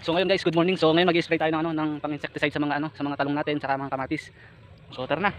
So ngayon guys, good morning. So ngayon mag-i-spray tayo ng ng pang-insecticide sa mga sa mga talong natin, sa mga kamatis. So tara na.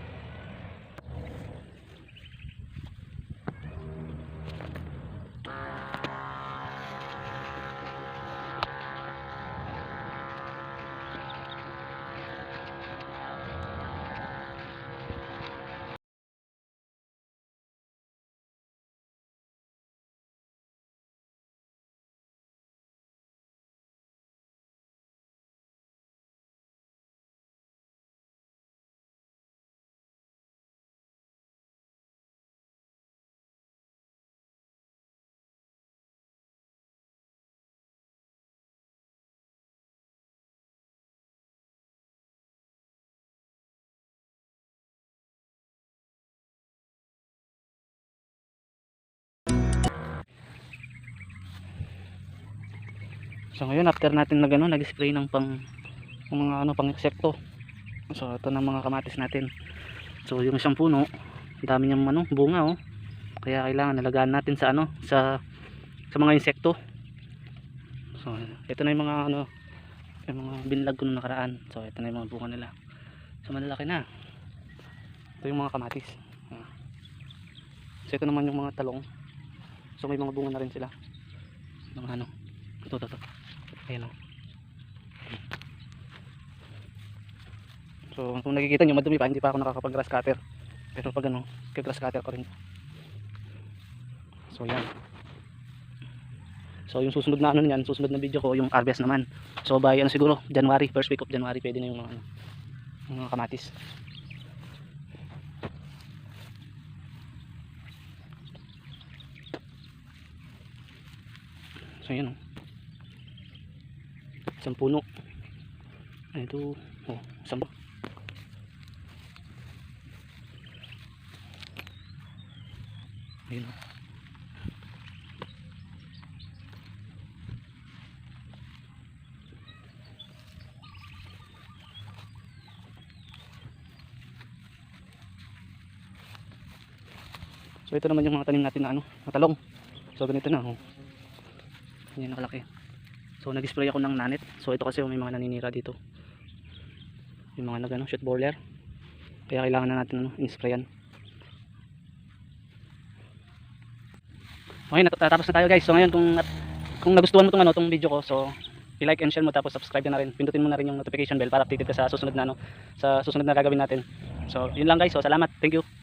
So ngayon after natin nag-spray ng mga pang-insekto. So ito na mga kamatis natin. So yung isang puno, dami niyang bunga oh. Kaya kailangan nalagaan natin sa sa mga insekto. So ito na yung mga yung mga binlag ko nung nakaraan. So ito na yung mga bunga nila. So malalaki na. Ito yung mga kamatis. So ito naman yung mga talong. So may mga bunga na rin sila. Mga ito. Ayan o. So kung nakikita nyo madumi pa, hindi pa ako nakakapag grass cutter. Pero pag grass cutter ko rin. So yan. So yung susunod na niyan, susunod na video ko yung harvest naman. So by siguro January, first week of January pwede na yung mga kamatis. So yan o. Isang puno. Ito, isang ayun o. So ito naman yung mga tanim natin na talong. So ganito na yan nakalaki. So nag-spray ako ng nanet. So ito kasi may mga naninira dito. Yung mga shoot borer. Kaya kailangan na natin in-sprayan. Okay, natapos na tayo guys. So ngayon kung nagustuhan mo tong video ko, so i-like and share mo tapos subscribe na rin. Pindutin mo na rin yung notification bell para updated ka sa susunod na sa susunod na gagawin natin. So yun lang guys. So salamat. Thank you.